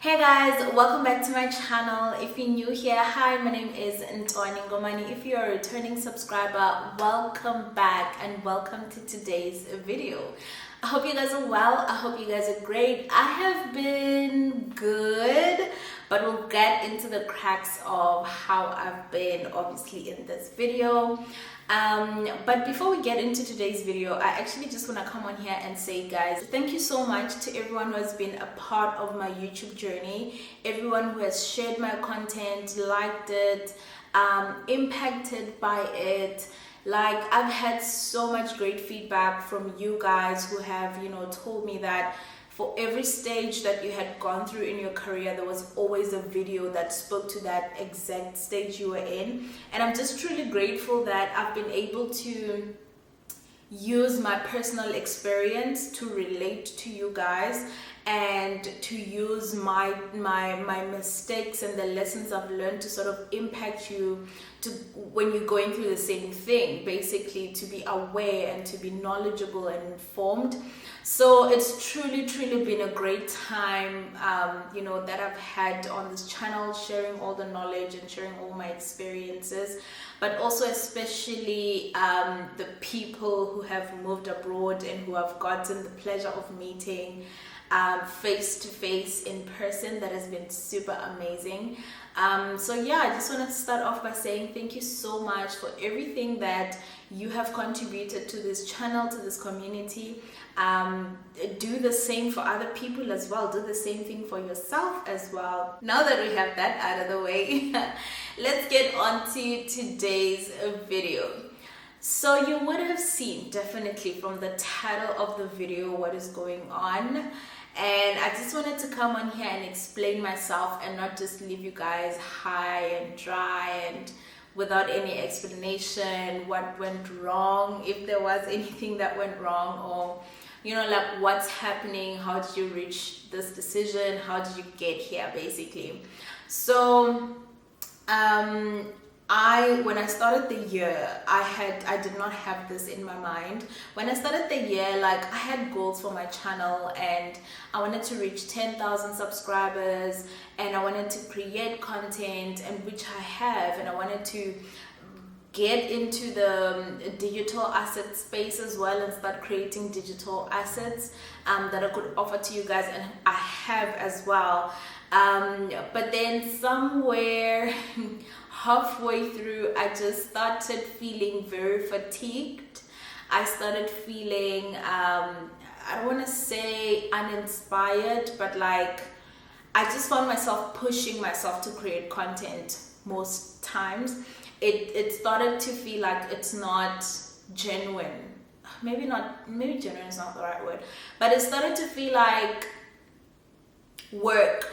Hey guys, welcome back to my channel. If you're new here, hi, my name is Ntwaniengomane. If you're a returning subscriber, welcome back and welcome to today's video. I hope you guys are well. I hope you guys are great. I have been good, but we'll get into the cracks of how I've been obviously in this video. But before we get into today's video, I actually just want to come on here and say, guys, thank you so much to everyone who has been a part of my YouTube journey, everyone who has shared my content, liked it, impacted by it. Like, I've had so much great feedback from you guys who have, told me that for every stage that you had gone through in your career, there was always a video that spoke to that exact stage you were in. And I'm just truly grateful that I've been able to use my personal experience to relate to you guys and to use my mistakes and the lessons I've learned to sort of impact you to when you're going through the same thing, basically to be aware and to be knowledgeable and informed. So it's truly been a great time that I've had on this channel, sharing all the knowledge and sharing all my experiences, but also especially the people who have moved abroad and who have gotten the pleasure of meeting face to face in person. That has been super amazing. So yeah, I just wanted to start off by saying thank you so much for everything that you have contributed to this channel, to this community. Do the same for other people as well. Do the same thing for yourself as well. Now that we have that out of the way, let's get on to today's video. So you would have seen definitely from the title of the video what is going on. And I just wanted to come on here and explain myself and not just leave you guys high and dry and without any explanation what went wrong, if there was anything that went wrong, or like what's happening, how did you reach this decision, how did you get here, basically. So when I started the year, I did not have this in my mind. When I started the year, like, I had goals for my channel and I wanted to reach 10,000 subscribers and I wanted to create content, and which I have, and I wanted to get into the digital asset space as well and start creating digital assets that I could offer to you guys, and I have as well. But then somewhere halfway through, I just started feeling very fatigued. I started feeling, I don't want to say uninspired, but like I just found myself pushing myself to create content most times. It started to feel like it's not genuine. Maybe genuine is not the right word, but it started to feel like work.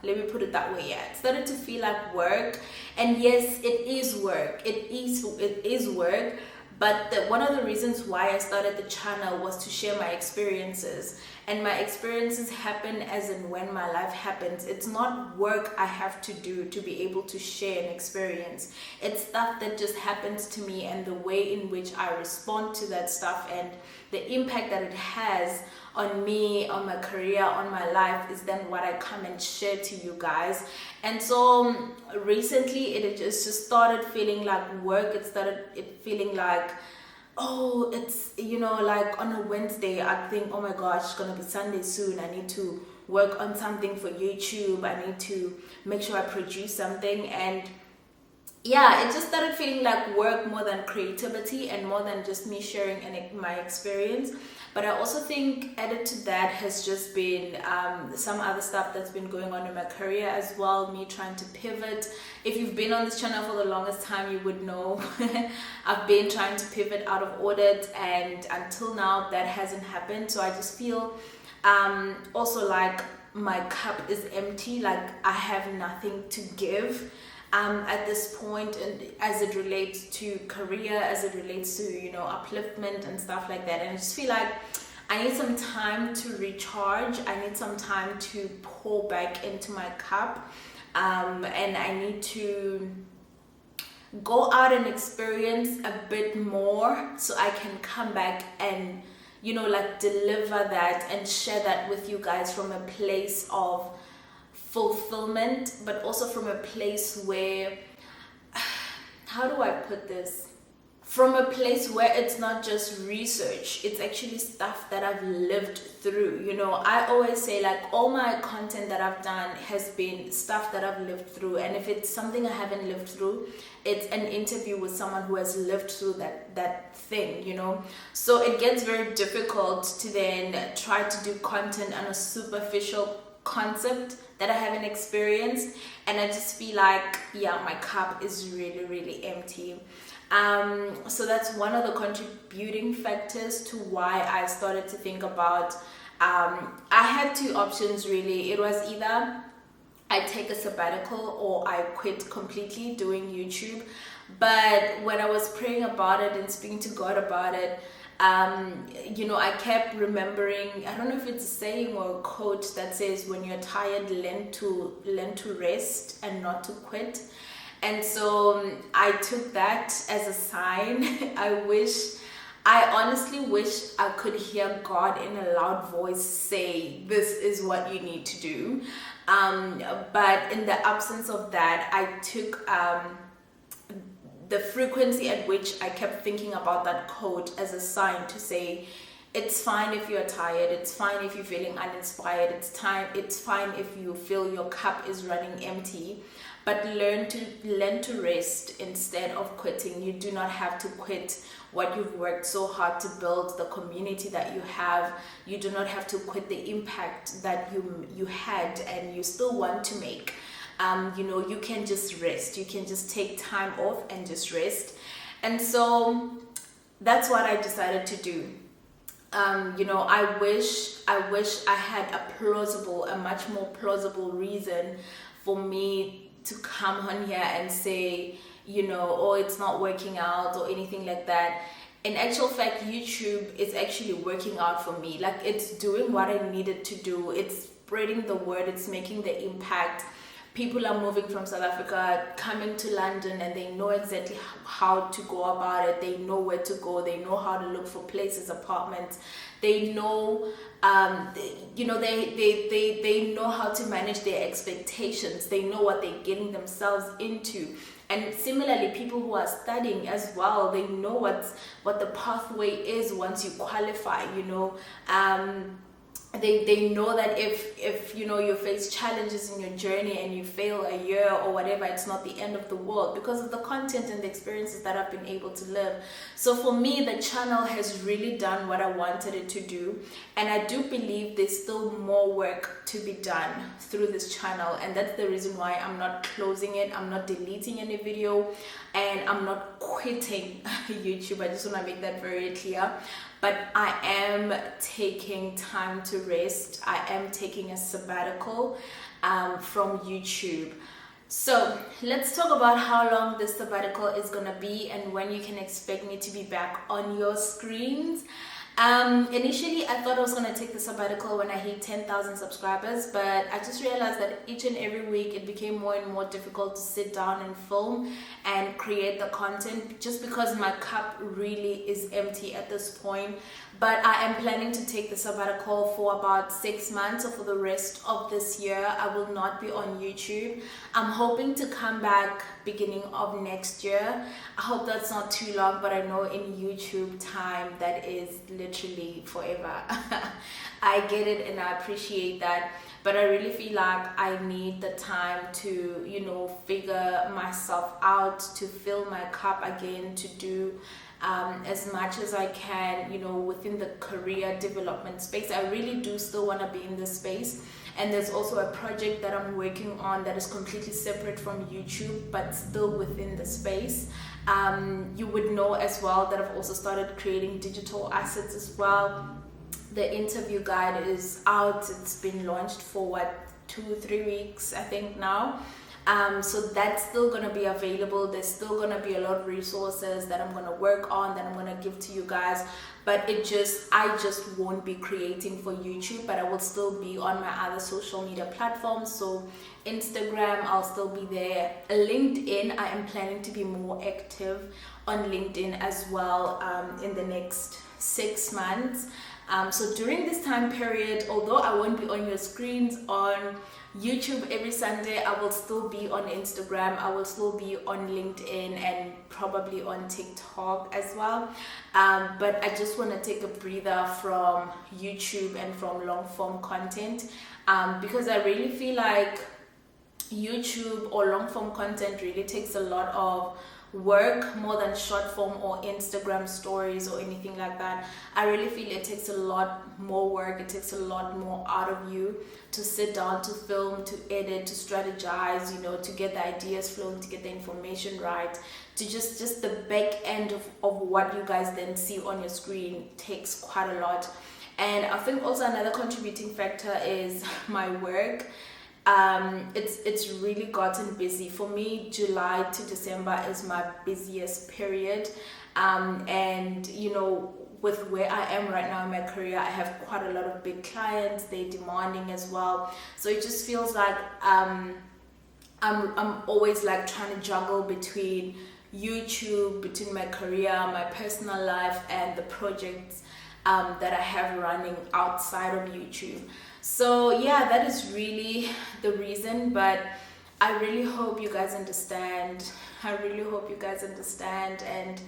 Let me put it that way. Yeah, it started to feel like work, and yes, it is work. It is work. But one of the reasons why I started the channel was to share my experiences, and my experiences happen as and when my life happens. It's not work I have to do to be able to share an experience. It's stuff that just happens to me, and the way in which I respond to that stuff and the impact that it has on me, on my career, on my life is then what I come and share to you guys. And so recently it just started feeling like work. It started feeling like, oh, it's, like on a Wednesday I think, oh my gosh, it's gonna be Sunday soon, I need to work on something for YouTube, I need to make sure I produce something. And yeah, it just started feeling like work more than creativity and more than just me sharing my experience. But I also think added to that has just been some other stuff that's been going on in my career as well, me trying to pivot. If you've been on this channel for the longest time, you would know I've been trying to pivot out of audit, and until now that hasn't happened. So I just feel also like my cup is empty, like I have nothing to give at this point, and as it relates to career, as it relates to upliftment and stuff like that. And I just feel like I need some time to recharge. I need some time to pour back into my cup, and I need to go out and experience a bit more so I can come back and deliver that and share that with you guys from a place of fulfillment, but also from a place where, how do I put this? From a place where it's not just research, it's actually stuff that I've lived through. You know, I always say, like, all my content that I've done has been stuff that I've lived through, and if it's something I haven't lived through, it's an interview with someone who has lived through that thing, you know. So it gets very difficult to then try to do content on a superficial concept that I haven't experienced, and I just feel like, yeah, my cup is really, really empty. So that's one of the contributing factors to why I started to think about, I had two options really. It was either I take a sabbatical or I quit completely doing YouTube. But when I was praying about it and speaking to God about it, you know, I kept remembering, I don't know if it's a saying or a quote that says, when you're tired, learn to rest and not to quit. And so I took that as a sign. I honestly wish I could hear God in a loud voice say, this is what you need to do. But in the absence of that, I took the frequency at which I kept thinking about that quote as a sign to say, it's fine if you're tired, it's fine if you're feeling uninspired, it's fine if you feel your cup is running empty, but learn to rest instead of quitting. You do not have to quit what you've worked so hard to build, the community that you have. You do not have to quit the impact that you had and you still want to make. You know, you can just rest. You can just take time off and just rest. And so that's what I decided to do. You know, I wish I had a much more plausible reason for me to come on here and say, you know, oh, it's not working out or anything like that. In actual fact, YouTube is actually working out for me. Like, it's doing what I needed to do. It's spreading the word. It's making the impact. People are moving from South Africa, coming to London, and they know exactly how to go about it. They know where to go. They know how to look for places, apartments. They know, you know, they know how to manage their expectations. They know what they're getting themselves into. And similarly, people who are studying as well, they know what the pathway is once you qualify, you know. They know that if you know, you face challenges in your journey and you fail a year or whatever, it's not the end of the world because of the content and the experiences that I've been able to live. So for me, the channel has really done what I wanted it to do, and I do believe there's still more work to be done through this channel, and that's the reason why I'm not closing it, I'm not deleting any video, and I'm not quitting YouTube. I just want to make that very clear. But I am taking time to rest. I am taking a sabbatical from YouTube. So let's talk about how long this sabbatical is gonna be and when you can expect me to be back on your screens. Initially, I thought I was going to take the sabbatical when I hit 10,000 subscribers, but I just realized that each and every week it became more and more difficult to sit down and film and create the content just because my cup really is empty at this point. But I am planning to take the sabbatical for about 6 months, or for the rest of this year. I will not be on YouTube. I'm hoping to come back beginning of next year. I hope that's not too long, but I know in YouTube time that is literally forever. I get it and I appreciate that, but I really feel like I need the time to, you know, figure myself out, to fill my cup again, to do as much as I can, you know, within the career development space. I really do still want to be in this space, and there's also a project that I'm working on that is completely separate from YouTube but still within the space. You would know as well that I've also started creating digital assets as well. The interview guide is out. It's been launched for 2-3 weeks I think now. So that's still going to be available. There's still going to be a lot of resources that I'm going to work on, that I'm going to give to you guys, but I just won't be creating for YouTube, but I will still be on my other social media platforms. So Instagram, I'll still be there. LinkedIn, I am planning to be more active on LinkedIn as well in the next 6 months. So during this time period, although I won't be on your screens on YouTube every Sunday. I will still be on Instagram, I will still be on LinkedIn, and probably on TikTok as well. But I just want to take a breather from YouTube and from long form content, because I really feel like YouTube or long form content really takes a lot of work, more than short form or Instagram stories or anything like that. I really feel it takes a lot more work, it takes a lot more out of you to sit down, to film, to edit, to strategize, you know, to get the ideas flowing, to get the information right, to just the back end of what you guys then see on your screen takes quite a lot. And I think also another contributing factor is my work. It's really gotten busy for me. July to December is my busiest period, and you know, with where I am right now in my career, I have quite a lot of big clients. They're demanding as well, so it just feels like I'm always like trying to juggle between YouTube, between my career, my personal life, and the projects that I have running outside of YouTube. So yeah, that is really the reason, but I really hope you guys understand. I really hope you guys understand, and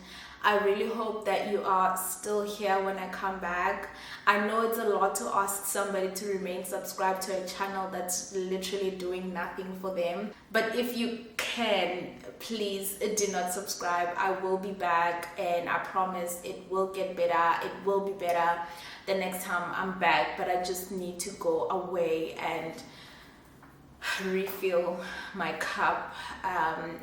I really hope that you are still here when I come back. I know it's a lot to ask somebody to remain subscribed to a channel that's literally doing nothing for them, but if you can, please do not subscribe. I will be back, and I promise it will get better. It will be better the next time I'm back, but I just need to go away and refill my cup,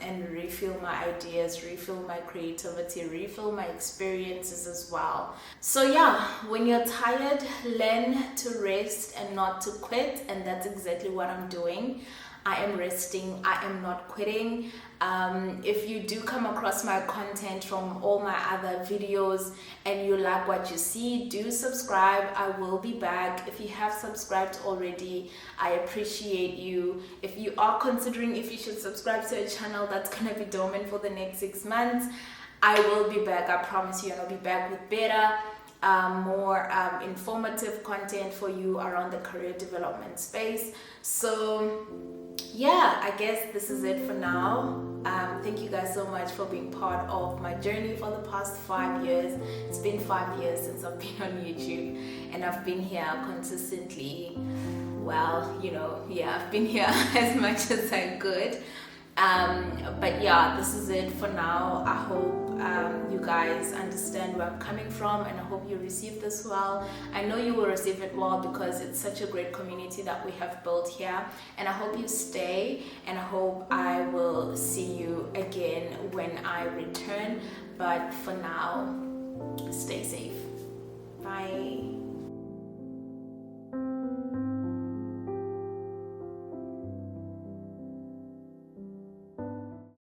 and refill my ideas, refill my creativity, refill my experiences as well. So yeah, when you're tired, learn to rest and not to quit, and that's exactly what I'm doing. I am resting, I am not quitting. If you do come across my content from all my other videos and you like what you see, do subscribe. I will be back. If you have subscribed already, I appreciate you. If you are considering if you should subscribe to a channel that's gonna be dormant for the next 6 months, I will be back. I promise you, I'll be back with better, more informative content for you around the career development space. So yeah, I guess this is it for now. Thank you guys so much for being part of my journey for the past 5 years. It's been 5 years since I've been on YouTube, and I've been here consistently. Well, you know, yeah, I've been here as much as I could. But yeah, this is it for now. I hope you guys understand where I'm coming from, and I hope you receive this well. I know you will receive it well because it's such a great community that we have built here, and I hope you stay, and I hope I will see you again when I return. But for now, stay safe.